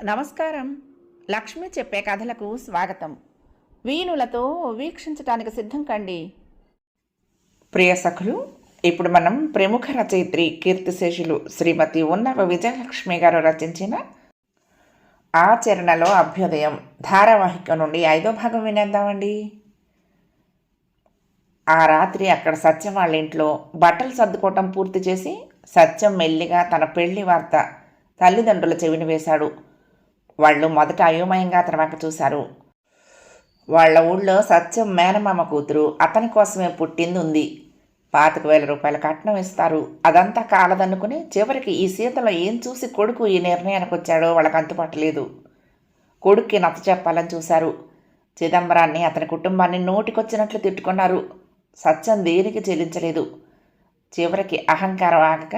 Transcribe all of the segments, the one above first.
నమస్కారం. లక్ష్మి చెప్పే కథలకు స్వాగతం. వీణులతో వీక్షించటానికి సిద్ధం కండి. ప్రియ సఖులు, ఇప్పుడు మనం ప్రముఖ రచయిత్రి కీర్తిశేషులు శ్రీమతి ఉన్నవ విజయలక్ష్మి గారు రచించిన ఆచరణలో అభ్యుదయం ధారావాహిక నుండి 5వ భాగం వినేద్దామండి. ఆ రాత్రి అక్కడ సత్యం వాళ్ళ ఇంట్లో బట్టలు సర్దుకోవటం పూర్తి చేసి సత్యం మెల్లిగా తన పెళ్లి వార్త తల్లిదండ్రుల చెవిని వేశాడు. వాళ్ళు మొదట అయోమయంగా అతని వంక చూశారు. వాళ్ల ఊళ్ళో సత్యం మేనమామ కూతురు అతని కోసమే పుట్టింది ఉంది. 25,000 రూపాయల కట్నం ఇస్తారు. అదంతా కాలదనుకుని చివరికి ఈ సీతలో ఏం చూసి కొడుకు ఈ నిర్ణయానికి వచ్చాడో వాళ్ళకి అంతుపట్టలేదు. కొడుక్కి నచ్చ చెప్పాలని చూశారు. చిదంబరాన్ని అతని కుటుంబాన్ని నోటికొచ్చినట్లు తిట్టుకున్నారు. సత్యం దేనికి చెల్లించలేదు. చివరికి అహంకారం ఆగక,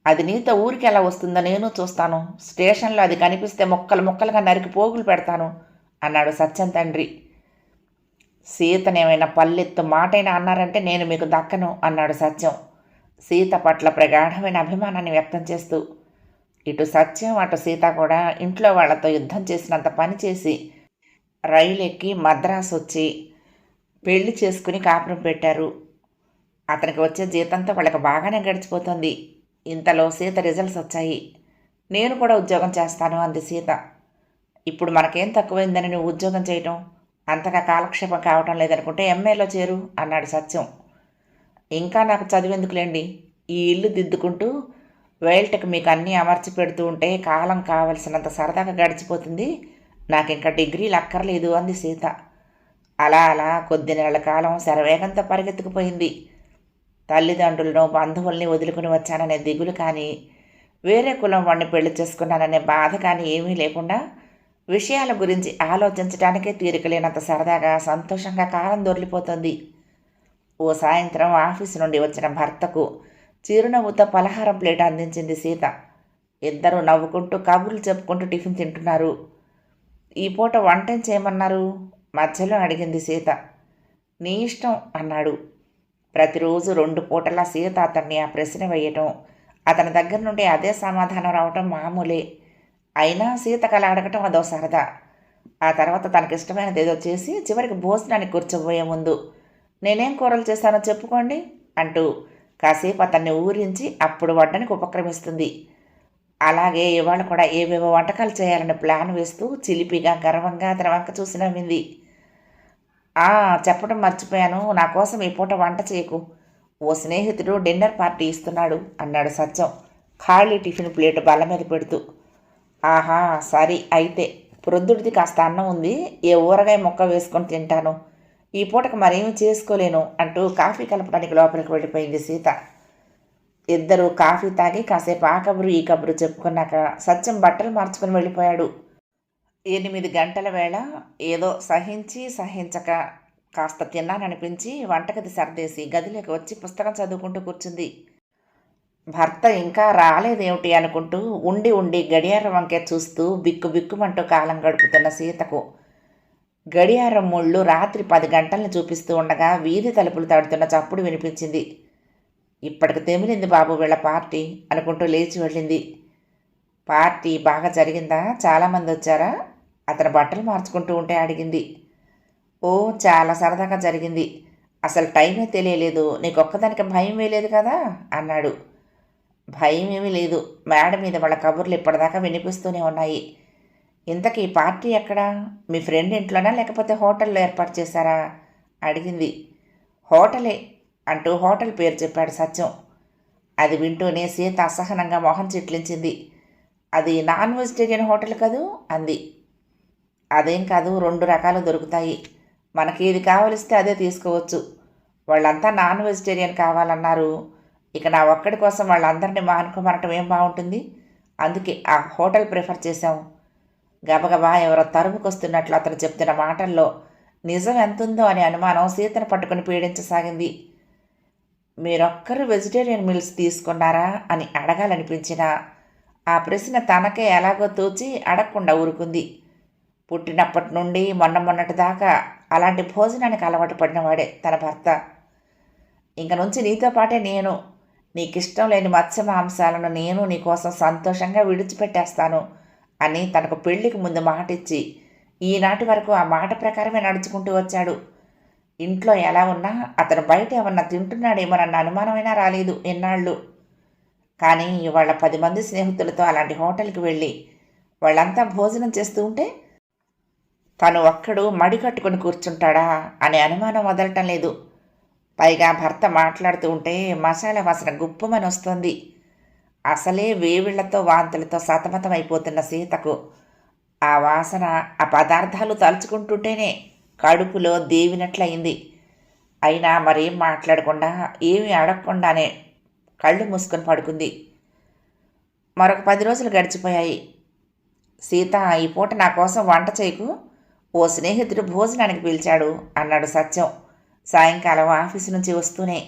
అది నీతో ఊరికి ఎలా వస్తుందో నేను చూస్తాను, స్టేషన్లో అది కనిపిస్తే ముక్కలు ముక్కలుగా నరికి పోగులు పెడతాను అన్నాడు సత్యం తండ్రి. సీతనేమైనా పల్లెత్తు మాటైనా అన్నారంటే నేను మీకు దక్కను అన్నాడు సత్యం, సీత పట్ల ప్రగాఢమైన అభిమానాన్ని వ్యక్తం చేస్తూ. ఇటు సత్యం అటు సీత కూడా ఇంట్లో వాళ్లతో యుద్ధం చేసినంత పని చేసి రైలు ఎక్కి మద్రాసు వచ్చి పెళ్లి చేసుకుని కాపురం పెట్టారు. అతనికి వచ్చే జీతంతో వాళ్ళకి బాగానే గడిచిపోతుంది. ఇంతలో సీత రిజల్ట్స్ వచ్చాయి. నేను కూడా ఉద్యోగం చేస్తాను అంది సీత. ఇప్పుడు మనకేం తక్కువైందని నువ్వు ఉద్యోగం చేయటం? అంతగా కాలక్షేపం కావటం లేదనుకుంటే ఎంఏలో చేరు అన్నాడు సత్యం. ఇంకా నాకు చదివేందుకులేండి, ఈ ఇల్లు దిద్దుకుంటూ వేల్టకు మీకు అన్నీ అమర్చి పెడుతూ ఉంటే కాలం కావలసినంత సరదాగా గడిచిపోతుంది, నాకు ఇంకా డిగ్రీలు అక్కర్లేదు అంది సీత. అలా అలా కొద్ది నెలల కాలం శరవేగంతో పరిగెత్తుకుపోయింది. తల్లిదండ్రులను బంధువుల్ని వదులుకుని వచ్చాననే దిగులు కానీ, వేరే కులం వాడిని పెళ్లి చేసుకున్నాననే బాధ కానీ ఏమీ లేకుండా విషయాల గురించి ఆలోచించడానికే తీరికలేనంత సరదాగా సంతోషంగా కాలం దొరికిపోతుంది. ఓ సాయంత్రం ఆఫీసు నుండి వచ్చిన భర్తకు చిరునవ్వుతో పలహారం ప్లేట్ అందించింది సీత. ఇద్దరూ నవ్వుకుంటూ కబుర్లు చెప్పుకుంటూ టిఫిన్ తింటున్నారు. ఈ పూట వంటేం చేయమన్నారు మధ్యలో అడిగింది సీత. నీ ఇష్టం అన్నాడు. ప్రతిరోజు 2 పూటలా సీత అతన్ని ఆ ప్రశ్న వేయటం, అతని దగ్గర నుండి అదే సమాధానం రావటం మామూలే. అయినా సీత కల అడగటం అదో సరదా. ఆ తర్వాత తనకిష్టమైనది ఏదో చేసి చివరికి భోజనానికి కూర్చోబోయే ముందు నేనేం కూరలు చేశానో చెప్పుకోండి అంటూ కాసేపు అతన్ని ఊరించి అప్పుడు వడ్డానికి ఉపక్రమిస్తుంది. అలాగే ఇవాళ కూడా ఏవేవో వంటకాలు చేయాలని ప్లాన్ వేస్తూ చిలిపిగా గర్వంగా అతని వంక చూసి నవ్వింది. చెప్పడం మర్చిపోయాను, నా కోసం ఈ పూట వంట చేయకు, ఓ స్నేహితుడు డిన్నర్ పార్టీ ఇస్తున్నాడు అన్నాడు సత్యం ఖాళీ టిఫిన్ ప్లేటు బల్ల మీద పెడుతూ. ఆహా సరే అయితే, ప్రొద్దుడిది కాస్త అన్నం ఉంది, ఏ ఊరగాయ మొక్క వేసుకొని తింటాను, ఈ పూటకు మరేమీ చేసుకోలేను అంటూ కాఫీ కలపడానికి లోపలికి వెళ్ళిపోయింది సీత. ఇద్దరు కాఫీ తాగి కాసేపు ఆ కబురు ఈ కబురు చెప్పుకున్నాక సత్యం బట్టలు మార్చుకుని వెళ్ళిపోయాడు. 8 గంటల వేళ ఏదో సహించక కాస్త తిన్నాననిపించి వంటగది సర్దేసి గదిలోకి వచ్చి పుస్తకం చదువుకుంటూ కూర్చుంది. భర్త ఇంకా రాలేదేమిటి అనుకుంటూ ఉండి ఉండి గడియారం వంకే చూస్తూ బిక్కుబిక్కుమంటూ కాలం గడుపుతున్న సీతకు గడియారం ముళ్ళు రాత్రి 10 గంటలను చూపిస్తూ ఉండగా వీధి తలుపులు తడుతున్న చప్పుడు వినిపించింది. ఇప్పటికి తెమిలింది బాబు వీళ్ళ పార్టీ అనుకుంటూ లేచి వెళ్ళింది. పార్టీ బాగా జరిగిందా? చాలామంది వచ్చారా? అతను బట్టలు మార్చుకుంటూ ఉంటే అడిగింది. ఓ చాలా సరదాగా జరిగింది, అసలు టైమే తెలియలేదు, నీకొక్కదానికి భయం వేయలేదు కదా అన్నాడు. భయం ఏమీ లేదు, మేడ మీద వాళ్ళ కబుర్లు ఇప్పటిదాకా వినిపిస్తూనే ఉన్నాయి. ఇంతకీ పార్టీ ఎక్కడా? మీ ఫ్రెండ్ ఇంట్లోనా లేకపోతే హోటల్లో ఏర్పాటు చేశారా అడిగింది. హోటలే అంటూ హోటల్ పేరు చెప్పాడు సత్యం. అది వింటూనే సీత అసహనంగా మొహం చిట్లించింది. అది నాన్ వెజిటేరియన్ హోటల్ కదూ అంది. అదేం కాదు, 2 రకాలు దొరుకుతాయి, మనకి ఏది కావలిస్తే అదే తీసుకోవచ్చు. వాళ్ళంతా నాన్ వెజిటేరియన్ కావాలన్నారు. ఇక నా ఒక్కడి కోసం వాళ్ళందరినీ మానుకోమనటం ఏం బాగుంటుంది, అందుకే ఆ హోటల్ ప్రిఫర్ చేశాం. గబగబా ఎవరో తరుముకొస్తున్నట్లు అతను చెప్తున్న మాటల్లో నిజం ఎంతుందో అనే అనుమానం సీతను పట్టుకుని పీడించసాగింది. మీరొక్కరు వెజిటేరియన్ మీల్స్ తీసుకున్నారా అని అడగాలనిపించినా ఆ ప్రశ్న తనకే ఎలాగో తోచి అడగకుండా ఊరుకుంది. పుట్టినప్పటి నుండి మొన్నటి దాకా అలాంటి భోజనానికి అలవాటు పడినవాడే తన భర్త. ఇంక నుంచి నీతో పాటే నేను, నీకిష్టం లేని మత్స్య మాంసాలను నేను నీకోసం సంతోషంగా విడిచిపెట్టేస్తాను అని తనకు పెళ్లికి ముందు మాటిచ్చి ఈనాటి వరకు ఆ మాట ప్రకారమే నడుచుకుంటూ వచ్చాడు. ఇంట్లో ఎలా ఉన్నా అతను బయట ఏమన్నా తింటున్నాడేమోనన్న అనుమానమైనా రాలేదు ఎన్నాళ్ళు. కానీ ఇవాళ 10 మంది స్నేహితులతో అలాంటి హోటల్కి వెళ్ళి వాళ్ళంతా భోజనం చేస్తూ ఉంటే తను ఒక్కడు మడి కట్టుకుని కూర్చుంటాడా అనే అనుమానం వదలటం లేదు. పైగా భర్త మాట్లాడుతూ ఉంటే మసాలా వాసన గుప్పుమని వస్తుంది. అసలే వేవిళ్లతో వాంతులతో సతమతమైపోతున్న సీతకు ఆ వాసన, ఆ పదార్థాలు తలుచుకుంటుంటేనే కడుపులో దేవినట్లయింది. అయినా మరేం మాట్లాడకుండా ఏమీ అడగకుండానే కళ్ళు మూసుకొని పడుకుంది. మరొక 10 రోజులు గడిచిపోయాయి. సీత, ఈ పూట నా కోసం వంట చేయకు, ఓ స్నేహితుడు భోజనానికి పిలిచాడు అన్నాడు సత్యం సాయంకాలం ఆఫీసు నుంచి వస్తూనే.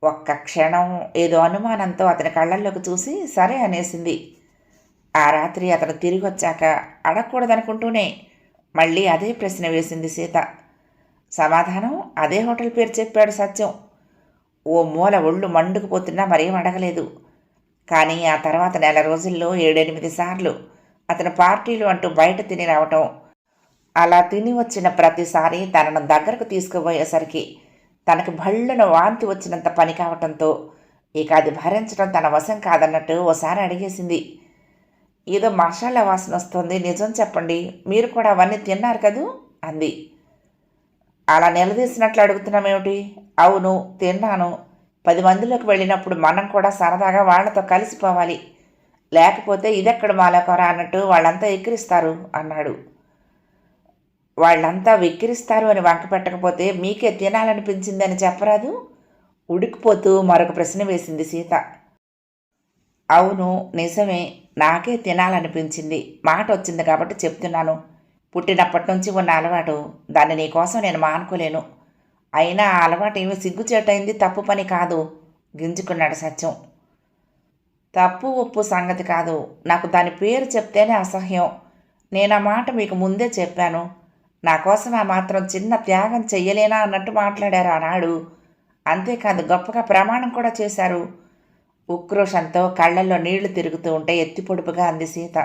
ఒక్క క్షణం ఏదో అనుమానంతో అతని కళ్ళల్లోకి చూసి సరే అనేసింది. ఆ రాత్రి అతను తిరిగి వచ్చాక అడగకూడదనుకుంటూనే మళ్ళీ అదే ప్రశ్న వేసింది సీత. సమాధానం అదే హోటల్ పేరు చెప్పాడు సత్యం. ఓ మూల ఒళ్ళు మండుకుపోతున్నా మరేం అడగలేదు. కానీ ఆ తర్వాత నెల రోజుల్లో 7-8 సార్లు అతను పార్టీలు అంటూ బయట తిని రావటం, అలా తిని వచ్చిన ప్రతిసారి తనను దగ్గరకు తీసుకుపోయేసరికి తనకు భళ్ళున వాంతి వచ్చినంత పని కావటంతో ఇక అది భరించడం తన వశం కాదన్నట్టు ఓసారి అడిగేసింది. ఏదో మసాలా వాసన వస్తుంది, నిజం చెప్పండి, మీరు కూడా అవన్నీ తిన్నారు కదూ అంది. అలా నిలదీసినట్లు అడుగుతున్నామేమిటి? అవును, తిన్నాను. 10 మందిలోకి వెళ్ళినప్పుడు మనం కూడా సరదాగా వాళ్లతో కలిసిపోవాలి, లేకపోతే ఇదెక్కడ మాలకోరా అన్నట్టు వాళ్ళంతా ఎక్కిరిస్తారు అన్నాడు. వాళ్ళంతా వెక్కిరిస్తారు అని వంక పెట్టకపోతే మీకే తినాలనిపించిందని చెప్పరాదు? ఉడికిపోతూ మరొక ప్రశ్న వేసింది సీత. అవును, నిజమే, నాకే తినాలనిపించింది. మాట వచ్చింది కాబట్టి చెప్తున్నాను. పుట్టినప్పటి నుంచి ఉన్న అలవాటు, దాన్ని నీకోసం నేను మానుకోలేను. అయినా ఆ అలవాటు ఏమీ సిగ్గుచేటైంది, తప్పు పని కాదు గింజుకున్నాడు సత్యం. తప్పు ఒప్పు సంగతి కాదు, నాకు దాని పేరు చెప్తేనే అసహ్యం. నేను ఆ మాట మీకు ముందే చెప్పాను. నా కోసం ఆ మాత్రం చిన్న త్యాగం చెయ్యలేనా అన్నట్టు మాట్లాడారు ఆనాడు. అంతేకాదు గొప్పగా ప్రమాణం కూడా చేశారు. ఉక్రోషంతో కళ్ళల్లో నీళ్లు తిరుగుతూ ఉంటే ఎత్తి పొడుపుగా అంది సీత.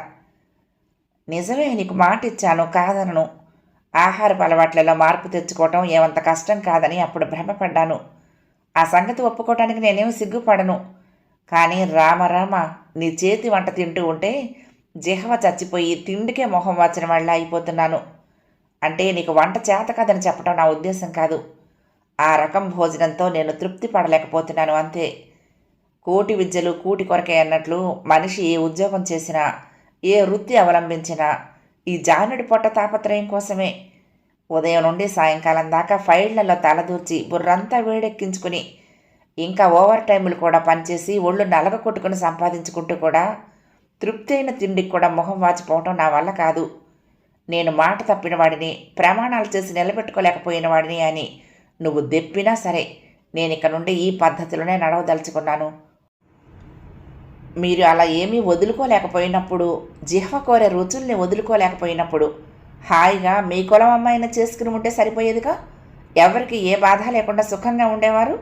నిజమే, నీకు మాట ఇచ్చాను, కాదనను. ఆహారపు అలవాట్లలో మార్పు తెచ్చుకోవటం ఏమంత కష్టం కాదని అప్పుడు భ్రమపడ్డాను. ఆ సంగతి ఒప్పుకోవటానికి నేనేమి సిగ్గుపడను. కానీ రామరామ, నీ చేతి వంట తింటూ ఉంటే జిహ్వ చచ్చిపోయి తిండికే మొహం వాచిన వాళ్ళ అయిపోతున్నాను. అంటే నీకు వంట చేత కాదని చెప్పడం నా ఉద్దేశం కాదు. ఆ రకం భోజనంతో నేను తృప్తి పడలేకపోతున్నాను అంతే. కోటి విద్యలు కూటి కొరకే అన్నట్లు మనిషి ఏ ఉద్యోగం చేసినా, ఏ వృత్తి అవలంబించినా ఈ జానుడి పొట్ట తాపత్రయం కోసమే. ఉదయం నుండి సాయంకాలం దాకా ఫైళ్లలో తలదూర్చి బుర్రంతా వేడెక్కించుకుని ఇంకా ఓవర్ టైములు కూడా పనిచేసి ఒళ్ళు నలగ కొట్టుకుని సంపాదించుకుంటూ కూడా తృప్తి అయిన తిండికి కూడా మొహం వాచిపోవటం నా వల్ల కాదు. నేను మాట తప్పిన వాడిని, ప్రమాణాలు చేసి నిలబెట్టుకోలేకపోయిన వాడిని అని నువ్వు దెప్పినా సరే నేనిక నుండి ఈ పద్ధతిలోనే నడవదలుచుకున్నాను. మీరు అలా ఏమీ వదులుకోలేకపోయినప్పుడు, జిహ్వ కోరే రుచుల్ని వదులుకోలేకపోయినప్పుడు హాయిగా మీ కులం అమ్మాయిని చేసుకుని ఉంటే సరిపోయేదిగా. ఎవరికి ఏ బాధ లేకుండా సుఖంగా ఉండేవారు.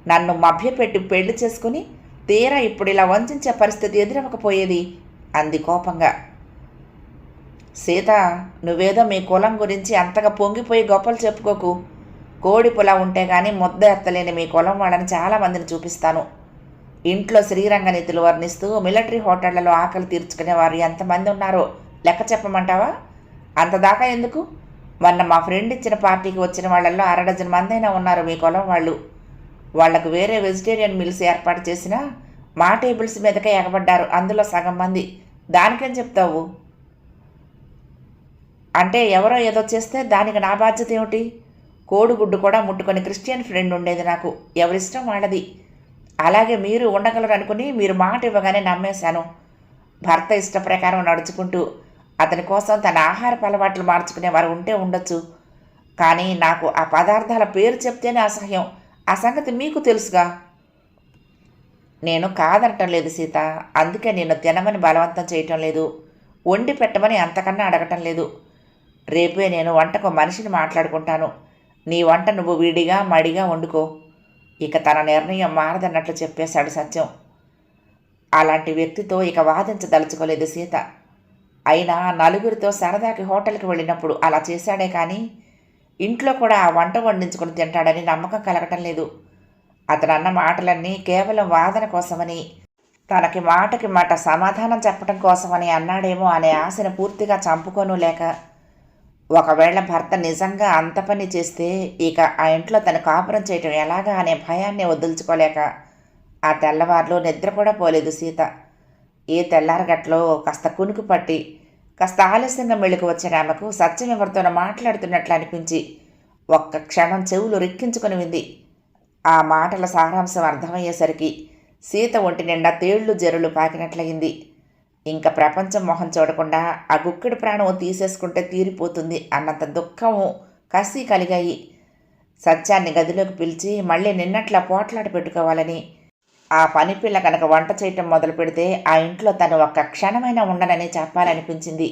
నన్ను మభ్యపెట్టి పెళ్లి చేసుకుని తీరా ఇప్పుడు ఇలా వంచే పరిస్థితి ఎదురవ్వకపోయేది అంది కోపంగా. సీత, నువ్వేదో మీ కులం గురించి అంతగా పొంగిపోయి గొప్పలు చెప్పుకోకు. కోడి పులా ఉంటే గాని ముద్ద ఎత్తలేని మీ కులం వాళ్ళని చాలామందిని చూపిస్తాను. ఇంట్లో శ్రీరంగనీతులు వర్ణిస్తూ మిలిటరీ హోటళ్లలో ఆకలి తీర్చుకునేవారు ఎంతమంది ఉన్నారో లెక్క చెప్పమంటావా? అంతదాకా ఎందుకు? మొన్న మా ఫ్రెండ్ ఇచ్చిన పార్టీకి వచ్చిన వాళ్ళల్లో 1/2 డజన్ మందైనా ఉన్నారు మీ కులం వాళ్ళు. వాళ్లకు వేరే వెజిటేరియన్ మీల్స్ ఏర్పాటు చేసినా మా టేబుల్స్ మీదకే ఎగబడ్డారు అందులో సగం మంది. దానికేం చెప్తావు? అంటే ఎవరో ఏదో చేస్తే దానికి నా బాధ్యత ఏమిటి? కోడిగుడ్డు కూడా ముట్టుకొని క్రిస్టియన్ ఫ్రెండ్ ఉండేది నాకు. ఎవరిష్టం వాళ్ళది. అలాగే మీరు ఉండగలరు అనుకుని మీరు మాట ఇవ్వగానే నమ్మేశాను. భర్త ఇష్ట ప్రకారం నడుచుకుంటూ అతని కోసం తన ఆహారపు అలవాట్లు మార్చుకునేవారు ఉంటే ఉండొచ్చు. కానీ నాకు ఆ పదార్థాల పేరు చెప్తేనే అసహ్యం. ఆ సంగతి మీకు తెలుసుగా. నేను కాదనటం లేదు సీత. అందుకే నేను తినమని బలవంతం చేయటం లేదు, వండి పెట్టమని అంతకన్నా అడగటం లేదు. రేపే నేను వంటకు మనిషిని మాట్లాడుకుంటాను. నీ వంట నువ్వు విడిగా మడిగా వండుకో. ఇక తన నిర్ణయం మారదన్నట్లు చెప్పేశాడు సత్యం. అలాంటి వ్యక్తితో ఇక వాదించదలుచుకోలేదు సీత. అయినా నలుగురితో సరదాకి హోటల్కి వెళ్ళినప్పుడు అలా చేశాడే కానీ ఇంట్లో కూడా ఆ వంట వండించుకుని తింటాడని నమ్మకం కలగటం లేదు. అతను అన్న మాటలన్నీ కేవలం వాదన కోసమని, తనకి మాటకి మాట సమాధానం చెప్పడం కోసమని అన్నాడేమో అనే ఆశను పూర్తిగా చంపుకోను లేక, ఒకవేళ భర్త నిజంగా అంత పని చేస్తే ఇక ఆ ఇంట్లో తను కాపురం చేయటం ఎలాగా అనే భయాన్ని వదులుచుకోలేక ఆ తెల్లవారులో నిద్ర కూడా పోలేదు సీత. ఏ తెల్లారగట్లో కాస్త కునుకు పట్టి కాస్త ఆలస్యంగా మెళుకు వచ్చిన ఆమెకు సత్యం ఎవరితోనో మాట్లాడుతున్నట్లు అనిపించి ఒక్క క్షణం చెవులు రిక్కించుకుని వింది. ఆ మాటల సారాంశం అర్థమయ్యేసరికి సీత ఒంటి నిండా తేళ్లు జరులు పాకినట్లయింది. ఇంకా ప్రపంచం మొహం చూడకుండా ఆ గుక్కెడు ప్రాణం తీసేసుకుంటే తీరిపోతుంది అన్నంత దుఃఖము కసి కలిగాయి. సత్యాన్ని గదిలోకి పిలిచి మళ్ళీ నిన్నట్లా పోట్లాట పెట్టుకోవాలని, ఆ పని పిల్ల కనుక వంట చేయటం మొదలు పెడితే ఆ ఇంట్లో తను ఒక్క క్షణమైనా ఉండనని చెప్పాలనిపించింది.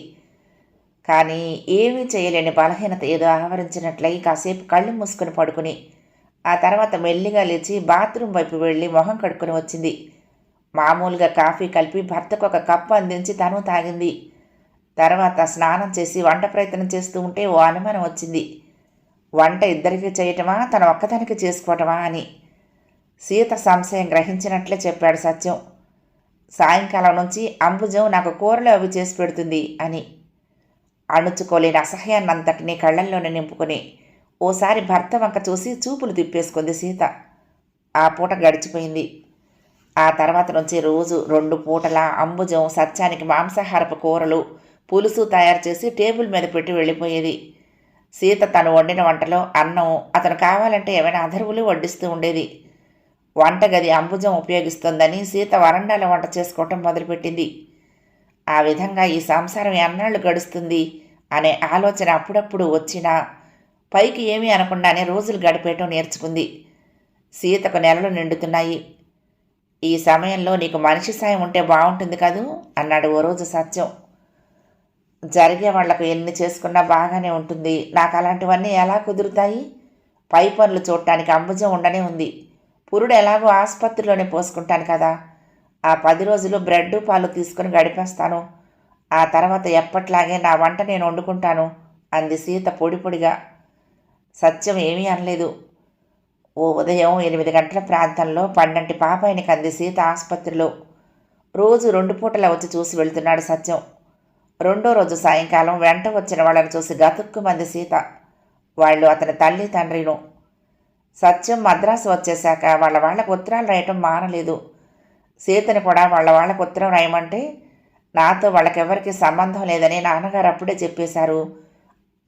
కానీ ఏమీ చేయలేని బలహీనత ఏదో ఆవరించినట్లయి కాసేపు కళ్ళు మూసుకుని పడుకుని ఆ తర్వాత మెల్లిగా లేచి బాత్రూం వైపు వెళ్ళి మొహం కడుక్కుని వచ్చింది. మామూలుగా కాఫీ కలిపి భర్తకు ఒక కప్పు అందించి తను తాగింది. తర్వాత స్నానం చేసి వంట ప్రయత్నం చేస్తూ ఉంటే ఓ అనుమానం వచ్చింది. వంట ఇద్దరికీ చేయటమా, తన ఒక్కదానికి చేసుకోవటమా అని. సీత సంశయం గ్రహించినట్లే చెప్పాడు సత్యం. సాయంకాలం నుంచి అంబుజం నాకు కూరలు అవి చేసి పెడుతుంది అని. అణుచుకోలేని అసహ్యాన్నంతటినీ కళ్ళల్లోనే నింపుకొని ఓసారి భర్త వంక చూసి చూపులు తిప్పేసుకుంది సీత. ఆ పూట గడిచిపోయింది. ఆ తర్వాత నుంచి రోజు 2 పూటల అంబుజం సత్యానికి మాంసాహారపు కూరలు పులుసు తయారు చేసి టేబుల్ మీద పెట్టి వెళ్ళిపోయేది. సీత తను వండిన వంటలో అన్నం, అతను కావాలంటే ఏమైనా అధర్వులు వడ్డిస్తూ ఉండేది. వంటగది అంబుజం ఉపయోగిస్తోందని సీత వరండాలో వంట చేసుకోవటం మొదలుపెట్టింది. ఆ విధంగా ఈ సంసారం ఎన్నాళ్ళు గడుస్తుంది అనే ఆలోచన అప్పుడప్పుడు వచ్చినా పైకి ఏమీ అనకుండానే రోజులు గడిపేయటం నేర్చుకుంది. సీతకు నెలలు నిండుతున్నాయి. ఈ సమయంలో నీకు మనిషి సాయం ఉంటే బాగుంటుంది కదూ అన్నాడు ఓ రోజు సత్యం. జరిగే వాళ్లకు ఎన్ని చేసుకున్నా బాగానే ఉంటుంది, నాకు అలాంటివన్నీ ఎలా కుదురుతాయి? పై పనులు చూడటానికి అంబుజం ఉండనే ఉంది. పురుడు ఎలాగో ఆసుపత్రిలోనే పోసుకుంటాను కదా, ఆ 10 రోజులు బ్రెడ్ పాలు తీసుకుని గడిపేస్తాను. ఆ తర్వాత ఎప్పట్లాగే నా వంట నేను వండుకుంటాను అంది సీత పొడి పొడిగా. సత్యం ఏమీ అనలేదు. ఓ ఉదయం 8 గంటల ప్రాంతంలో పండంటి పాపాయిని కంది సీత ఆసుపత్రిలో. రోజు 2 పూటలా వచ్చి చూసి వెళ్తున్నాడు సత్యం. రెండో రోజు సాయంకాలం వెంట వచ్చిన వాళ్ళని చూసి గతుక్కుమంది సీత. వాళ్ళు అతని తల్లి తండ్రిను. సత్యం మద్రాసు వచ్చేశాక వాళ్ళకు ఉత్తరాలు రాయటం మానలేదు. సీతని కూడా వాళ్ళకు ఉత్తరం రాయమంటే నాతో వాళ్ళకెవరికి సంబంధం లేదని నాన్నగారు అప్పుడే చెప్పేశారు.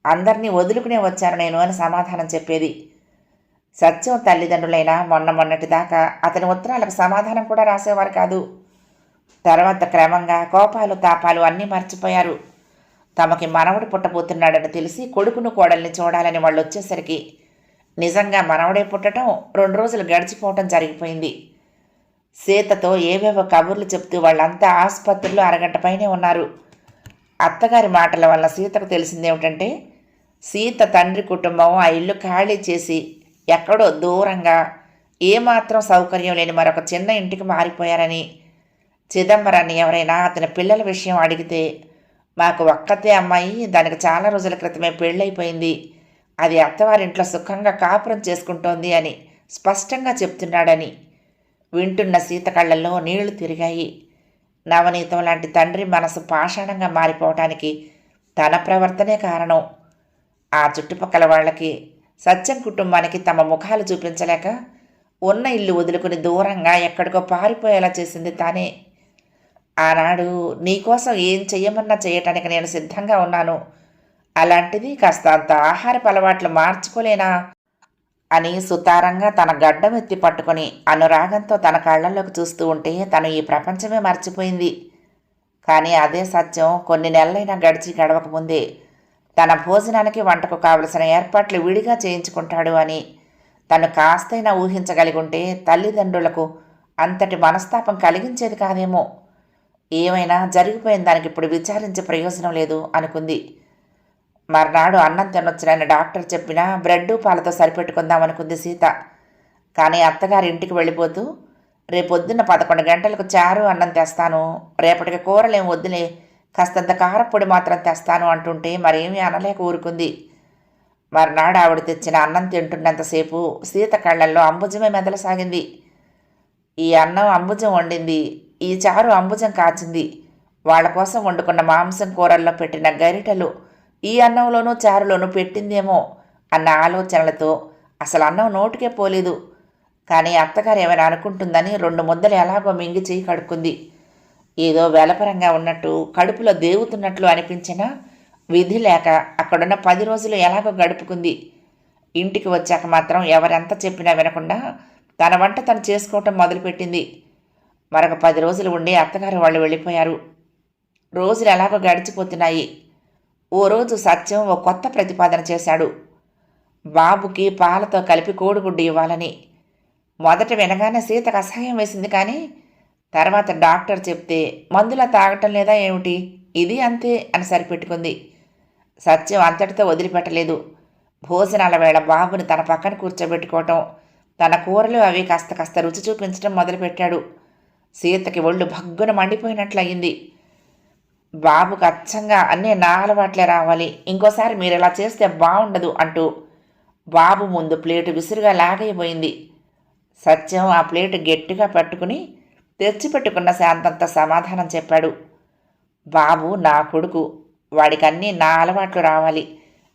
అందరినీ వదులుకునే వచ్చాను నేను అని సమాధానం చెప్పేది. సత్యం తల్లిదండ్రులైనా మొన్నటి దాకా అతని ఉత్తరాలకు సమాధానం కూడా రాసేవారు కాదు. తర్వాత క్రమంగా కోపాలు తాపాలు అన్నీ మర్చిపోయారు. తమకి మనవడు పుట్టబోతున్నాడని తెలిసి కొడుకును కోడల్ని చూడాలని వాళ్ళు వచ్చేసరికి నిజంగా మనవడే పుట్టడం 2 రోజులు గడిచిపోవటం జరిగిపోయింది. సీతతో ఏవేవో కబుర్లు చెప్తూ వాళ్ళంతా ఆసుపత్రిలో అరగంట పైనే ఉన్నారు. అత్తగారి మాటల వల్ల సీతకు తెలిసిందేమిటంటే సీత తండ్రి కుటుంబం ఆ ఇల్లు ఖాళీ చేసి ఎక్కడో దూరంగా ఏమాత్రం సౌకర్యం లేని మరొక చిన్న ఇంటికి మారిపోయారని. చిదంబరాన్ని ఎవరైనా అతని పిల్లల విషయం అడిగితే మాకు ఒక్కతే అమ్మాయి, దానికి చాలా రోజుల క్రితమే పెళ్ళైపోయింది, అది అత్తవారింట్లో సుఖంగా కాపురం చేసుకుంటోంది అని స్పష్టంగా చెప్తున్నాడని. వింటున్న సీత కళ్ళల్లో నీళ్లు తిరిగాయి. నవనీతం లాంటి తండ్రి మనసు పాషాణంగా మారిపోవటానికి తన ప్రవర్తనే కారణం. ఆ చుట్టుపక్కల వాళ్ళకి సత్యం కుటుంబానికి తమ ముఖాలు చూపించలేక ఉన్న ఇల్లు వదులుకుని దూరంగా ఎక్కడికో పారిపోయేలా చేసింది తానే. ఆనాడు నీకోసం ఏం చెయ్యమన్నా చేయటానికి నేను సిద్ధంగా ఉన్నాను, అలాంటిది కాస్త అంత ఆహారపు అలవాట్లు మార్చుకోలేనా అని సుతారంగా తన గడ్డం ఎత్తి పట్టుకొని అనురాగంతో తన కళ్ళల్లోకి చూస్తూ ఉంటే తను ఈ ప్రపంచమే మర్చిపోయింది. కానీ అదే సత్యం కొన్ని నెలలైనా గడిచి గడవకముందే తన భోజనానికి వంటకు కావలసిన ఏర్పాట్లు విడిగా చేయించుకుంటాడు అని తను కాస్తైనా ఊహించగలిగి ఉంటే తల్లిదండ్రులకు అంతటి మనస్తాపం కలిగించేది కాదేమో. ఏమైనా జరిగిపోయిన దానికి ఇప్పుడు విచారించే ప్రయోజనం లేదు అనుకుంది. మర్నాడు అన్నం తినొచ్చునని డాక్టర్ చెప్పినా బ్రెడ్ పాలతో సరిపెట్టుకుందామనుకుంది సీత. కానీ అత్తగారి ఇంటికి వెళ్ళిపోతూ రేపొద్దున్న 11 గంటలకు చారు అన్నం తెస్తాను, రేపటికి కూరలేం వద్దులే, కాస్తంత కారప్పొడి మాత్రం తెస్తాను అంటుంటే మరేమీ అనలేక ఊరుకుంది. మర్నాడు ఆవిడ తెచ్చిన అన్నం తింటున్నంతసేపు సీత కళ్ళల్లో అంబుజమే మెదలసాగింది. ఈ అన్నం అంబుజం వండింది, ఈ చారు అంబుజం కాచింది, వాళ్ల కోసం వండుకున్న మాంసం కూరల్లో పెట్టిన గరిటెలు ఈ అన్నంలోనూ చారులోనూ పెట్టిందేమో అన్న ఆలోచనలతో అసలు అన్నం నోటికే పోలేదు. కానీ అత్తగారు ఏమైనా అనుకుంటుందని 2 ముద్దలు ఎలాగో మింగి చేయి కడుక్కుంది. ఏదో వెలపరంగా ఉన్నట్టు, కడుపులో దేవుతున్నట్లు అనిపించినా విధి లేక అక్కడున్న 10 రోజులు ఎలాగో గడుపుకుంది. ఇంటికి వచ్చాక మాత్రం ఎవరెంత చెప్పినా వినకుండా తన వంట తను చేసుకోవటం మొదలుపెట్టింది. మరొక 10 రోజులు ఉండి అత్తగారు వాళ్ళు వెళ్ళిపోయారు. రోజులు ఎలాగో గడిచిపోతున్నాయి. ఓ రోజు సత్యం ఓ కొత్త ప్రతిపాదన చేశాడు. బాబుకి పాలతో కలిపి కోడిగుడ్డు ఇవ్వాలని. మొదట వినగానే సీతకు అసహ్యం వేసింది. కానీ తర్వాత డాక్టర్ చెప్తే మందులా తాగటం లేదా ఏమిటి, ఇది అంతే అని సరిపెట్టుకుంది. సత్యం అంతటితో వదిలిపెట్టలేదు. భోజనాల వేళ బాబుని తన పక్కన కూర్చోబెట్టుకోవటం, తన కూరలు అవి కాస్త కాస్త రుచి చూపించడం మొదలుపెట్టాడు. సీతకి ఒళ్ళు భగ్గున మండిపోయినట్లయింది. బాబుకు అచ్చంగా అన్నీ నా అలవాట్లే రావాలి, ఇంకోసారి మీరు ఇలా చేస్తే బాగుండదు అంటూ బాబు ముందు ప్లేటు విసురుగా లాగైపోయింది. సత్యం ఆ ప్లేటు గట్టిగా పట్టుకుని తెచ్చిపెట్టుకున్న శాంతంతో సమాధానం చెప్పాడు. బాబు నా కొడుకు, వాడికన్నీ నా అలవాట్లు రావాలి,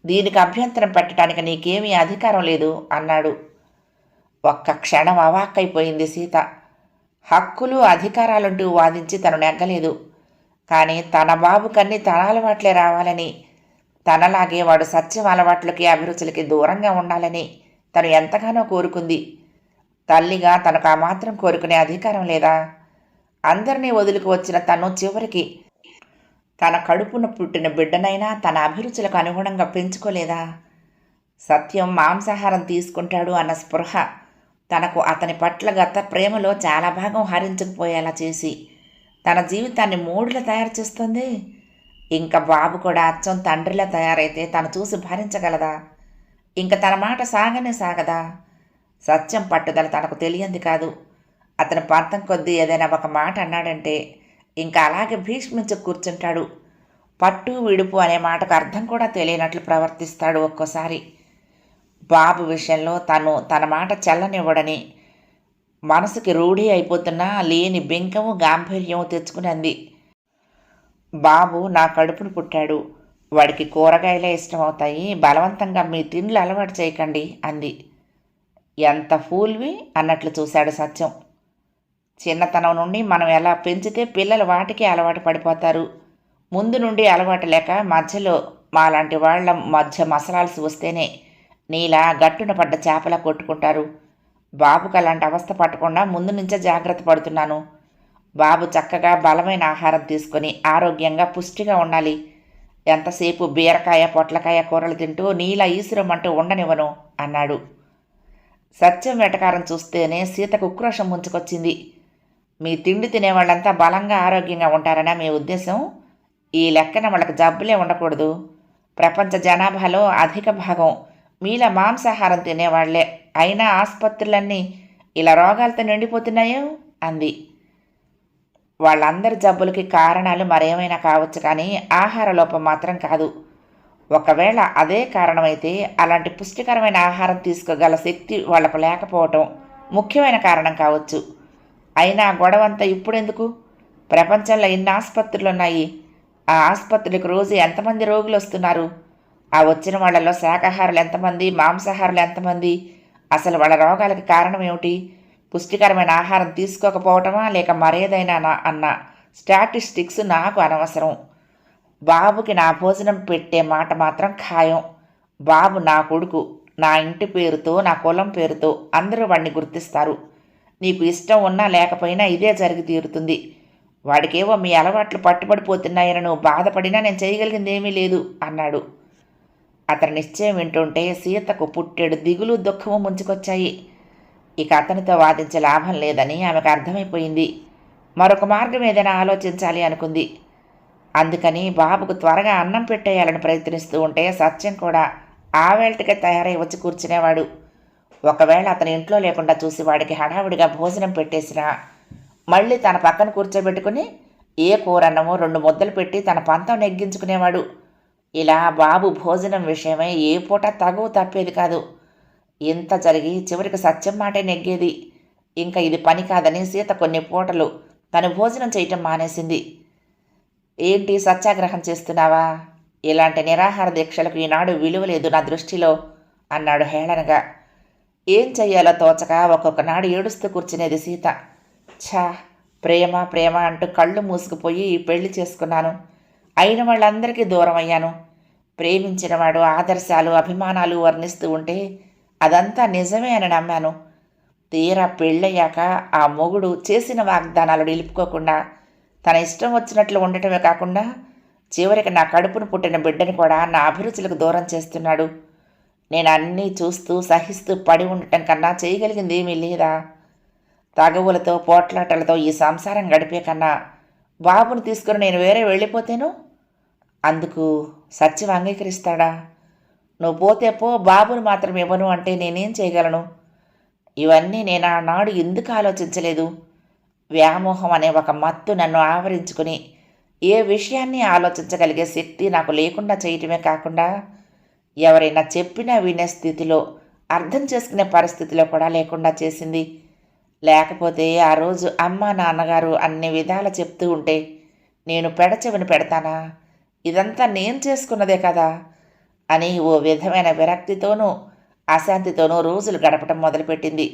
దీనికి అభ్యంతరం పెట్టడానికి నీకేమీ అధికారం లేదు అన్నాడు. ఒక్క క్షణం అవాక్కైపోయింది సీత. హక్కులు అధికారాలంటూ వాదించి తను నెగ్గలేదు. కానీ తన బాబుకన్నీ తన అలవాట్లే రావాలని, తనలాగే వాడు సత్యం అలవాట్లకి అభిరుచులకి దూరంగా ఉండాలని తను ఎంతగానో కోరుకుంది. తల్లిగా తనకు ఆ మాత్రం కోరుకునే అధికారం లేదా? అందరినీ వదులుకు వచ్చిన తను చివరికి తన కడుపున పుట్టిన బిడ్డనైనా తన అభిరుచులకు అనుగుణంగా పెంచుకోలేదా? సత్యం మాంసాహారం తీసుకుంటాడు అన్న స్పృహ తనకు అతని పట్ల గత ప్రేమలో చాలా భాగం హరించకపోయేలా చేసి తన జీవితాన్ని మూడులా తయారు చేస్తుంది. ఇంకా బాబు కూడా అచ్చం తండ్రిలా తయారైతే తను చూసి భరించగలదా? ఇంక తన మాట సాగనే సాగదా? సత్యం పట్టుదల తనకు తెలియంది కాదు. అతను పంతం కొద్దీ ఏదైనా ఒక మాట అన్నాడంటే ఇంకా అలాగే భీష్మించి కూర్చుంటాడు. పట్టు విడుపు అనే మాటకు అర్థం కూడా తెలియనట్లు ప్రవర్తిస్తాడు. ఒక్కోసారి బాబు విషయంలో తన మాట చెల్లనివ్వడని మనసుకి రూఢి అయిపోతున్నా లేని బెంకము గాంభీర్యము తెచ్చుకుని అంది. బాబు నా కడుపును పుట్టాడు, వాడికి కూరగాయలే ఇష్టమవుతాయి, బలవంతంగా మీ తిండ్లు అలవాటు చేయకండి అంది. ఎంత ఫూల్వి అన్నట్లు చూశాడు సత్యం. చిన్నతనం నుండి మనం ఎలా పెంచితే పిల్లలు వాటికి అలవాటు పడిపోతారు. ముందు నుండి అలవాటు లేక మధ్యలో మాలాంటి వాళ్ళ మధ్య మసలాల్సి వస్తేనే నీలా గట్టున పడ్డ చేపలా కొట్టుకుంటారు. బాబుకు అలాంటి అవస్థ పట్టకుండా ముందు నుంచే జాగ్రత్త పడుతున్నాను. బాబు చక్కగా బలమైన ఆహారం తీసుకొని ఆరోగ్యంగా పుష్టిగా ఉండాలి. ఎంతసేపు బీరకాయ పొట్లకాయ కూరలు తింటూ నీలా ఈసురమ్మంటూ ఉండనివ్వను అన్నాడు. సత్యం వెటకారం చూస్తేనే సీతకు ఉక్రోషం ముంచుకొచ్చింది. మీ తిండి తినేవాళ్ళంతా బలంగా ఆరోగ్యంగా ఉంటారనా మీ ఉద్దేశం? ఈ లెక్కన వాళ్ళకి జబ్బులే ఉండకూడదు. ప్రపంచ జనాభాలో అధిక భాగం మీలా మాంసాహారం తినేవాళ్లే. అయినా ఆసుపత్రులన్నీ ఇలా రోగాలతో నిండిపోతున్నాయో అంది. వాళ్ళందరి జబ్బులకి కారణాలు మరేమైనా కావచ్చు, కానీ ఆహార లోపం మాత్రం కాదు. ఒకవేళ అదే కారణమైతే అలాంటి పుష్టికరమైన ఆహారం తీసుకోగల శక్తి వాళ్లకు లేకపోవటం ముఖ్యమైన కారణం కావచ్చు. అయినా గొడవంతా ఇప్పుడెందుకు? ప్రపంచంలో ఇన్ని ఆసుపత్రులున్నాయి. ఆ ఆసుపత్రులకు రోజు ఎంతమంది రోగులు వస్తున్నారు? ఆ వచ్చిన వాళ్ళలో శాకాహారులు ఎంతమంది, మాంసాహారులు ఎంతమంది? అసలు వాళ్ళ రోగాలకు కారణం ఏమిటి? పుష్టికరమైన ఆహారం తీసుకోకపోవటమా లేక మరేదైనా అన్న స్టాటిస్టిక్స్ నాకు అనవసరం. బాబుకి నా భోజనం పెట్టే మాట మాత్రం ఖాయం. బాబు నా కొడుకు. నా ఇంటి పేరుతో నా కులం పేరుతో అందరూ వాడిని గుర్తిస్తారు. నీకు ఇష్టం ఉన్నా లేకపోయినా ఇదే జరిగి తీరుతుంది. వాడికేవో మీ అలవాట్లు పట్టుబడిపోతున్నాయని నువ్వు బాధపడినా నేను చేయగలిగింది ఏమీ లేదు అన్నాడు. అతని నిశ్చయం వింటుంటే సీతకు పుట్టెడు దిగులు దుఃఖము ముంచుకొచ్చాయి. ఇక అతనితో వాదించే లాభం లేదని ఆమెకు అర్థమైపోయింది. మరొక మార్గం ఏదైనా ఆలోచించాలి అనుకుంది. అందుకని బాబుకు త్వరగా అన్నం పెట్టేయాలని ప్రయత్నిస్తూ ఉంటే సత్యం కూడా ఆ వేళటికే తయారై వచ్చి కూర్చునేవాడు. ఒకవేళ అతని ఇంట్లో లేకుండా చూసి వాడికి హడావుడిగా భోజనం పెట్టేసినా మళ్ళీ తన పక్కన కూర్చోబెట్టుకుని ఏ కూరన్నమో 2 ముద్దలు పెట్టి తన పంతం నెగ్గించుకునేవాడు. ఇలా బాబు భోజనం విషయమై ఏ పూట తగువ తప్పేది కాదు. ఇంత జరిగి చివరికి సత్యం మాటే నెగ్గేది. ఇంకా ఇది పని కాదని సీత కొన్ని పూటలు తను భోజనం చేయటం మానేసింది. ఏంటి సత్యాగ్రహం చేస్తున్నావా? ఇలాంటి నిరాహార దీక్షలకు ఈనాడు విలువ లేదు నా దృష్టిలో అన్నాడు హేళనగా. ఏం చెయ్యాలో తోచక ఒక్కొక్కనాడు ఏడుస్తూ కూర్చునేది సీత. ఛా, ప్రేమ ప్రేమ అంటూ కళ్ళు మూసుకుపోయి పెళ్లి చేసుకున్నాను. అయిన వాళ్ళందరికీ దూరం అయ్యాను. ప్రేమించినవాడు ఆదర్శాలు అభిమానాలు వర్ణిస్తూ ఉంటే అదంతా నిజమే అని నమ్మాను. తీరా పెళ్ళయ్యాక ఆ మొగుడు చేసిన వాగ్దానాలు నిలుపుకోకుండా తన ఇష్టం వచ్చినట్లు ఉండటమే కాకుండా చివరికి నా కడుపును పుట్టిన బిడ్డని కూడా నా అభిరుచులకు దూరం చేస్తున్నాడు. నేను అన్నీ చూస్తూ సహిస్తూ పడి ఉండటం కన్నా చేయగలిగింది ఏమీ లేదా? తగవులతో పోట్లాటలతో ఈ సంసారం గడిపే కన్నా బాబును తీసుకుని నేను వేరే వెళ్ళిపోతేను అందుకు సత్యం అంగీకరిస్తాడా? నువ్వు పోతే పో, బాబును మాత్రం ఇవ్వను అంటే నేనేం చేయగలను? ఇవన్నీ నేను ఆనాడు ఎందుకు ఆలోచించలేదు? వ్యామోహం అనే ఒక మత్తు నన్ను ఆవరించుకుని ఏ విషయాన్ని ఆలోచించగలిగే శక్తి నాకు లేకుండా చేయటమే కాకుండా ఎవరైనా చెప్పినా వినే స్థితిలో అర్థం చేసుకునే పరిస్థితిలో కూడా లేకుండా చేసింది. లేకపోతే ఆ రోజు అమ్మ నాన్నగారు అన్ని విధాలు చెప్తూ ఉంటే నేను పెడచెవిని పెడతానా? ఇదంతా నేను చేసుకున్నదే కదా అని ఓ విధమైన విరక్తితోనూ అశాంతితోనూ రోజులు గడపటం మొదలుపెట్టింది.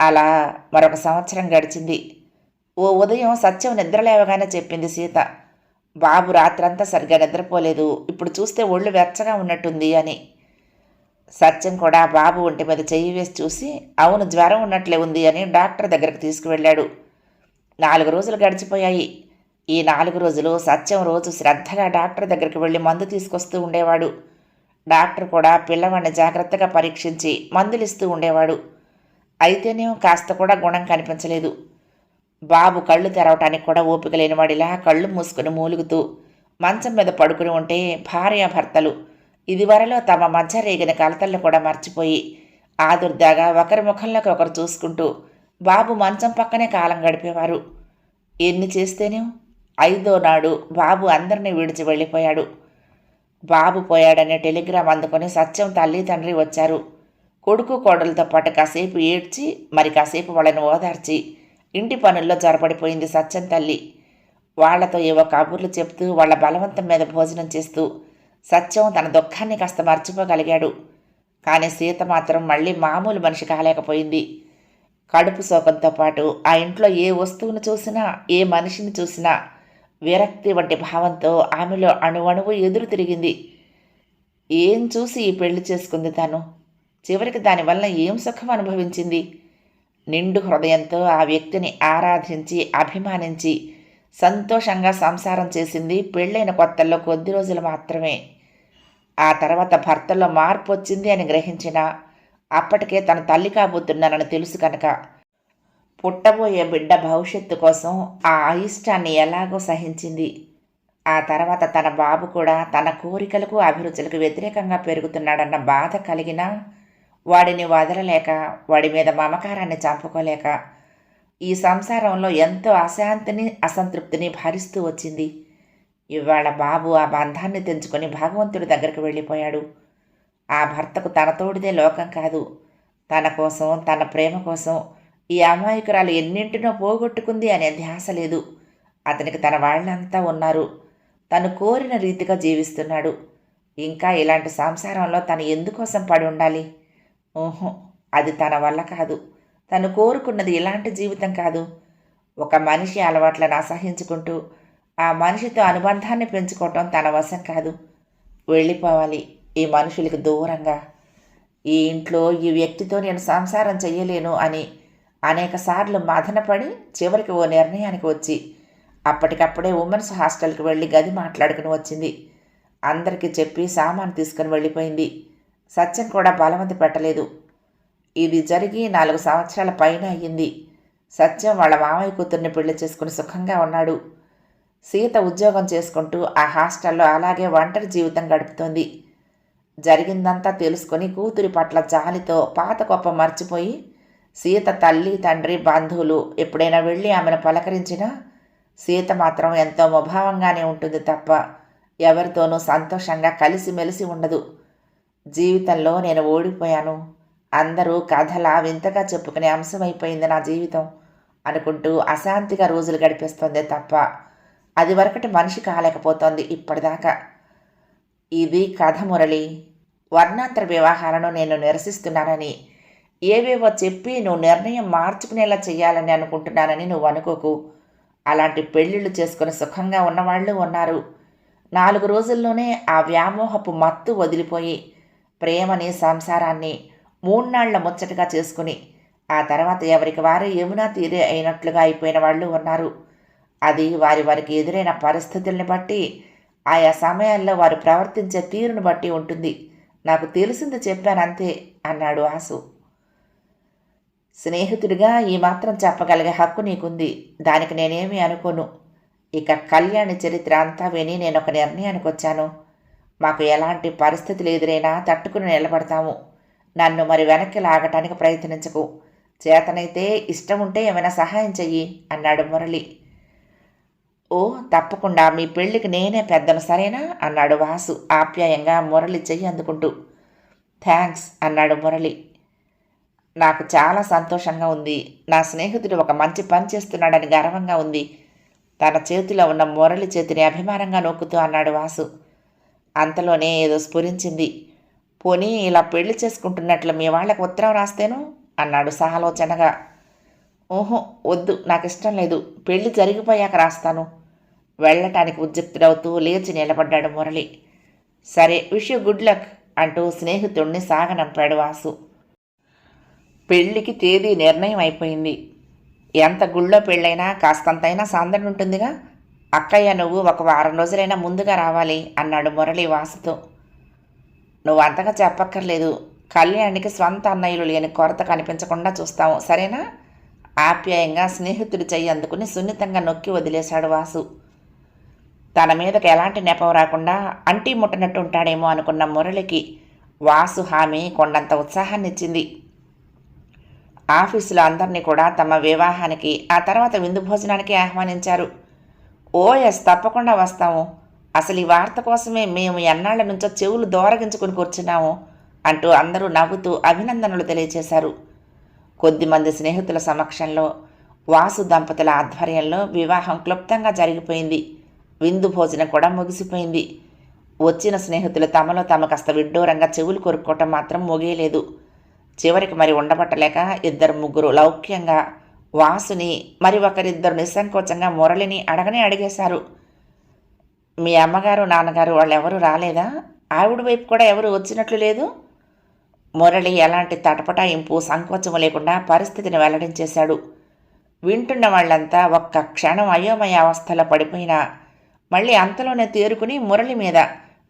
అలా మరొక సంవత్సరం గడిచింది. ఓ ఉదయం సత్యం నిద్రలేవగానే చెప్పింది సీత, బాబు రాత్రంతా సరిగ్గా నిద్రపోలేదు, ఇప్పుడు చూస్తే ఒళ్ళు వెచ్చగా ఉన్నట్టుంది అని. సత్యం కూడా బాబు ఒంటి మీద చెయ్యి వేసి చూసి అవును జ్వరం ఉన్నట్లే ఉంది అని డాక్టర్ దగ్గరకు తీసుకువెళ్ళాడు. 4 రోజులు గడిచిపోయాయి. ఈ 4 రోజులు సత్యం రోజు శ్రద్ధగా డాక్టర్ దగ్గరికి వెళ్ళి మందు తీసుకొస్తూ ఉండేవాడు. డాక్టర్ కూడా పిల్లవాడిని జాగ్రత్తగా పరీక్షించి మందులిస్తూ ఉండేవాడు. అయితేనేమో కాస్త కూడా గుణం కనిపించలేదు. బాబు కళ్ళు తెరవటానికి కూడా ఓపిక లేనివాడిలా కళ్ళు మూసుకుని మూలుగుతూ మంచం మీద పడుకుని ఉంటే భార్యాభర్తలు ఇదివరలో తమ మధ్య రేగిన కలతలను కూడా మర్చిపోయి ఆదుర్దాగా ఒకరి ముఖంలోకి ఒకరు చూసుకుంటూ బాబు మంచం పక్కనే కాలం గడిపేవారు. ఎన్ని చేస్తేనే 5వ నాడు బాబు అందరినీ విడిచి వెళ్ళిపోయాడు. బాబు పోయాడనే టెలిగ్రామ్ అందుకొని సత్యం తల్లి తండ్రి వచ్చారు. కొడుకు కోడలతో పాటు కాసేపు ఏడ్చి మరి కాసేపు వాళ్ళని ఓదార్చి ఇంటి పనుల్లో జరపడిపోయింది సత్యం తల్లి. వాళ్లతో ఏవో కబుర్లు చెప్తూ వాళ్ళ బలవంతం మీద భోజనం చేస్తూ సత్యం తన దుఃఖాన్ని కాస్త మర్చిపోగలిగాడు. కానీ సీత మాత్రం మళ్ళీ మామూలు మనిషి కాలేకపోయింది. కడుపు శోకంతో పాటు ఆ ఇంట్లో ఏ వస్తువును చూసినా ఏ మనిషిని చూసినా విరక్తి వంటి భావంతో ఆమెలో అణువణువు ఎదురు తిరిగింది. ఏం చూసి ఈ పెళ్లి చేసుకుంది తాను? చివరికి దానివల్ల ఏం సుఖం అనుభవించింది? నిండు హృదయంతో ఆ వ్యక్తిని ఆరాధించి అభిమానించి సంతోషంగా సంసారం చేసింది పెళ్ళైన కొత్తల్లో కొద్ది రోజులు మాత్రమే. ఆ తర్వాత భర్తలో మార్పు వచ్చింది అని గ్రహించినా అప్పటికే తన తల్లి కాబోతున్నానని తెలుసు కనుక పుట్టబోయే బిడ్డ భవిష్యత్తు కోసం ఆ అయిష్టాన్ని ఎలాగో సహించింది. ఆ తర్వాత తన బాబు కూడా తన కోరికలకు అభిరుచులకు వ్యతిరేకంగా పెరుగుతున్నాడన్న బాధ కలిగినా వాడిని వదలలేక వాడి మీద మమకారాన్ని చంపుకోలేక ఈ సంసారంలో ఎంతో అశాంతిని అసంతృప్తిని భరిస్తూ వచ్చింది. ఇవాళ బాబు ఆ బంధాన్ని తెంచుకొని భగవంతుడి దగ్గరికి వెళ్ళిపోయాడు. ఆ భర్తకు తన తోడిదే లోకం కాదు. తన కోసం తన ప్రేమ కోసం ఈ అమాయకురాలు ఎన్నింటినో పోగొట్టుకుంది అనే ధ్యాస లేదు. అతనికి తన వాళ్ళంతా ఉన్నారు. తను కోరిన రీతిగా జీవిస్తున్నాడు. ఇంకా ఇలాంటి సంసారంలో తను ఎందుకోసం పడి ఉండాలి? ఊహు, అది తన వల్ల కాదు. తను కోరుకున్నది ఇలాంటి జీవితం కాదు. ఒక మనిషి అలవాట్లను అసహించుకుంటూ ఆ మనిషితో అనుబంధాన్ని పెంచుకోవటం తన వశం కాదు. వెళ్ళిపోవాలి ఈ మనుషులకి దూరంగా. ఈ ఇంట్లో ఈ వ్యక్తితో నేను సంసారం చెయ్యలేను అని అనేకసార్లు మదనపడి చివరికి ఓ నిర్ణయానికి వచ్చి అప్పటికప్పుడే ఉమెన్స్ హాస్టల్కి వెళ్ళి గది మాట్లాడుకుని వచ్చింది. అందరికీ చెప్పి సామాను తీసుకుని వెళ్ళిపోయింది. సత్యం కూడా బలవంత పెట్టలేదు. ఇది జరిగి 4 సంవత్సరాల పైన అయ్యింది. సత్యం వాళ్ళ మామయ్య కూతుర్ని పెళ్లి చేసుకుని సుఖంగా ఉన్నాడు. సీత ఉద్యోగం చేసుకుంటూ ఆ హాస్టల్లో అలాగే ఒంటరి జీవితం గడుపుతోంది. జరిగిందంతా తెలుసుకొని కూతురి పట్ల జాలితో పాత గొప్ప మర్చిపోయి సీత తల్లి తండ్రి బంధువులు ఎప్పుడైనా వెళ్ళి ఆమెను పలకరించినా సీత మాత్రం ఎంతో ముభావంగానే ఉంటుంది తప్ప ఎవరితోనూ సంతోషంగా కలిసిమెలిసి ఉండదు. జీవితంలో నేను ఓడిపోయాను, అందరూ కథలా వింతగా చెప్పుకునే అంశమైపోయింది నా జీవితం అనుకుంటూ అశాంతిగా రోజులు గడిపేస్తోందే తప్ప అది వరకటి మనిషి కాలేకపోతోంది ఇప్పటిదాకా. ఇది కథ మురళి. వర్ణాంతర వివాహాలను నేను నిరసిస్తున్నానని, ఏవేవో చెప్పి నువ్వు నిర్ణయం మార్చుకునేలా చెయ్యాలని అనుకుంటున్నానని నువ్వు అనుకోకు. అలాంటి పెళ్ళిళ్ళు చేసుకుని సుఖంగా ఉన్నవాళ్ళు ఉన్నారు. 4 రోజుల్లోనే ఆ వ్యామోహపు మత్తు వదిలిపోయి ప్రేమని సంసారాన్ని 3 నాళ్ల ముచ్చటగా చేసుకుని ఆ తర్వాత ఎవరికి వారే యమునా తీరే అయినట్లుగా అయిపోయిన వాళ్ళు ఉన్నారు. అది వారికి ఎదురైన పరిస్థితుల్ని బట్టి, ఆయా సమయాల్లో వారు ప్రవర్తించే తీరును బట్టి ఉంటుంది. నాకు తెలిసింది చెప్పానంతే అన్నాడు ఆసు. స్నేహితుడిగా ఈ మాత్రం చెప్పగలిగే హక్కు నీకుంది, దానికి నేనేమీ అనుకోను. ఇక కళ్యాణి చరిత్ర అంతా విని నేను ఒక నిర్ణయానికి వచ్చాను. మాకు ఎలాంటి పరిస్థితులు ఎదురైనా తట్టుకుని నిలబడతాము. నన్ను మరి వెనక్కి లాగటానికి ప్రయత్నించకు. చేతనైతే ఇష్టం ఉంటే ఏమైనా సహాయం చెయ్యి అన్నాడు మురళి. ఓ తప్పకుండా, మీ పెళ్లికి నేనే పెద్దను సరేనా అన్నాడు వాసు ఆప్యాయంగా మురళి చెయ్యి అందుకుంటూ. థ్యాంక్స్ అన్నాడు మురళి. నాకు చాలా సంతోషంగా ఉంది. నా స్నేహితుడు ఒక మంచి పని చేస్తున్నాడని గర్వంగా ఉంది. తన చేతిలో ఉన్న మురళి చేతిని అభిమానంగా నొక్కుతూ అన్నాడు వాసు. అంతలోనే ఏదో స్ఫురించింది. పోనీ ఇలా పెళ్లి చేసుకుంటున్నట్లు మీ వాళ్ళకు ఉత్తరం రాస్తేను అన్నాడు సహలోచనగా. ఓహో వద్దు, నాకు ఇష్టం లేదు. పెళ్లి జరిగిపోయాక రాస్తాను. వెళ్ళటానికి ఉద్యుక్తుడవుతూ లేచి నిలబడ్డాడు మురళి. సరే, విష్ యూ గుడ్ లక్ అంటూ స్నేహితుడిని సాగనంపాడు వాసు. పెళ్లికి తేదీ నిర్ణయం అయిపోయింది. ఎంత గుళ్ళో పెళ్ళైనా కాస్తంతైనా సందడి ఉంటుందిగా. అక్కయ్య నువ్వు ఒక వారం రోజులైనా ముందుగా రావాలి అన్నాడు మురళి వాసుతో. నువ్వు అంతగా చెప్పక్కర్లేదు. కళ్యాణికి స్వంత అన్నయ్యలు లేని కొరత కనిపించకుండా చూస్తాము సరేనా? ఆప్యాయంగా స్నేహితుడి చెయ్యి అందుకుని సున్నితంగా నొక్కి వదిలేశాడు వాసు. తన మీదకి ఎలాంటి నెపం రాకుండా అంటీ ముట్టనట్టు ఉంటాడేమో అనుకున్న మురళికి వాసు హామీ కొండంత ఉత్సాహాన్నిచ్చింది. ఆఫీసులో అందరినీ కూడా తమ వివాహానికి ఆ తర్వాత విందు భోజనానికి ఆహ్వానించారు. ఓఎస్ తప్పకుండా వస్తాము. అసలు ఈ వార్త కోసమే మేము ఎన్నాళ్ల నుంచో చెవులు దోరగించుకుని కూర్చున్నాము అంటూ అందరూ నవ్వుతూ అభినందనలు తెలియచేశారు. కొద్దిమంది స్నేహితుల సమక్షంలో వాసు దంపతుల ఆధ్వర్యంలో వివాహం క్లుప్తంగా జరిగిపోయింది. విందు భోజనం కూడా ముగిసిపోయింది. వచ్చిన స్నేహితులు తమలో తమ కాస్త విడ్డూరంగా చెవులు కొరుక్కోవటం మాత్రం ముగియలేదు. చివరికి మరి ఉండబట్టలేక 2-3 లౌక్యంగా వాసుని, మరి ఒకరిద్దరు నిస్సంకోచంగా మురళిని అడిగేశారు. మీ అమ్మగారు నాన్నగారు వాళ్ళెవరూ రాలేదా? ఆవిడ వైపు కూడా ఎవరు వచ్చినట్లు లేదు. మురళి ఎలాంటి తటపటాయింపు సంకోచము లేకుండా పరిస్థితిని వెల్లడించేశాడు. వింటున్న వాళ్ళంతా ఒక్క క్షణం అయోమయ అవస్థలో పడిపోయినా మళ్ళీ అంతలోనే తేరుకుని మురళి మీద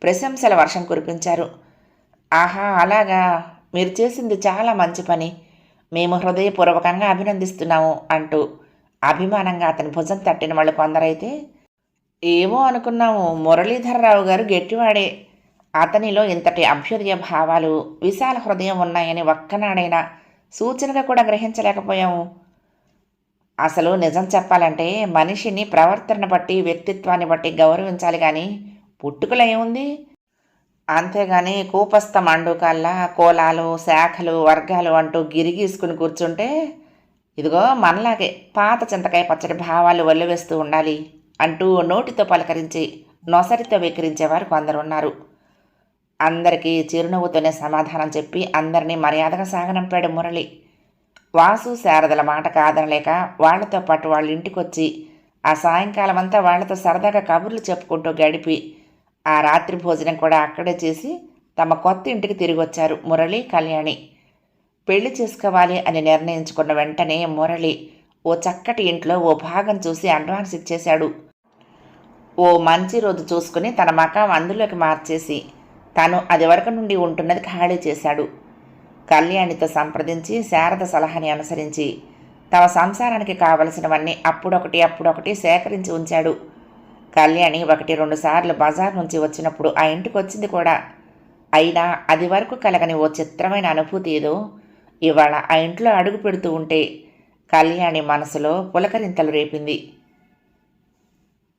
ప్రశంసల వర్షం కురిపించారు. ఆహా అలాగా, మీరు చేసింది చాలా మంచి పని. మేము హృదయపూర్వకంగా అభినందిస్తున్నాము అంటూ అభిమానంగా అతని భుజం తట్టిన వాళ్ళు కొందరైతే, ఏమో అనుకున్నాము, మురళీధరరావు గారు గట్టివాడే. అతనిలో ఇంతటి అభ్యుదయ భావాలు, విశాల హృదయం ఉన్నాయని ఒక్కనాడైనా సూచనగా కూడా గ్రహించలేకపోయాము. అసలు నిజం చెప్పాలంటే మనిషిని ప్రవర్తన బట్టి, వ్యక్తిత్వాన్ని బట్టి గౌరవించాలి కానీ పుట్టుకలో ఏముంది? అంతేగాని కూపస్థ మండుకాల్లా కోలాలు, శాఖలు, వర్గాలు అంటూ గిరిగీసుకుని కూర్చుంటే ఇదిగో మనలాగే పాత చింతకాయ పచ్చడి భావాలు వల్లివేస్తూ ఉండాలి అంటూ నోటితో పలకరించి నొసరితో వెక్కిరించేవారు కొందరున్నారు. అందరికీ చిరునవ్వుతోనే సమాధానం చెప్పి అందరినీ మర్యాదగా సాగనంపాడు మురళి. వాసు శారదల మాట కాదనలేక వాళ్లతో పాటు వాళ్ళ ఇంటికొచ్చి ఆ సాయంకాలం అంతా వాళ్లతో సరదాగా కబుర్లు చెప్పుకుంటూ గడిపి ఆ రాత్రి భోజనం కూడా అక్కడే చేసి తమ కొత్త ఇంటికి తిరిగి వచ్చారు మురళి, కళ్యాణి. పెళ్లి చేసుకోవాలి అని నిర్ణయించుకున్న వెంటనే మురళి ఓ చక్కటి ఇంట్లో ఓ భాగం చూసి అడ్వాన్స్ ఇచ్చేశాడు. ఓ మంచి రోజు చూసుకుని తన మకాం అందులోకి మార్చేసి తను అది వరకు నుండి ఉంటున్నది ఖాళీ చేశాడు. కళ్యాణితో సంప్రదించి శారద సలహాని అనుసరించి తమ సంసారానికి కావలసినవన్నీ అప్పుడొకటి సేకరించి ఉంచాడు. కళ్యాణి 1-2 సార్లు బజార్ నుంచి వచ్చినప్పుడు ఆ ఇంటికి వచ్చింది కూడా. అయినా అది వరకు కలగని ఓ చిత్రమైన అనుభూతి ఏదో ఇవాళ ఆ ఇంట్లో అడుగు పెడుతూ ఉంటే కళ్యాణి మనసులో పులకరింతలు రేపింది.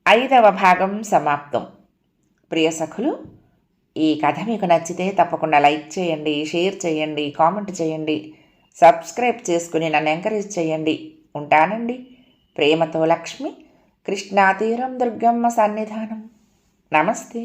5వ భాగం సమాప్తం. ప్రియ సఖులు, ఈ కథ మీకు నచ్చితే తప్పకుండా లైక్ చేయండి, షేర్ చేయండి, కామెంట్ చేయండి, సబ్స్క్రైబ్ చేసుకుని నన్ను ఎంకరేజ్ చేయండి. ఉంటానండి. ప్రేమతో లక్ష్మి, కృష్ణా తీరం దుర్గమ్మ సన్నిధానం. నమస్తే.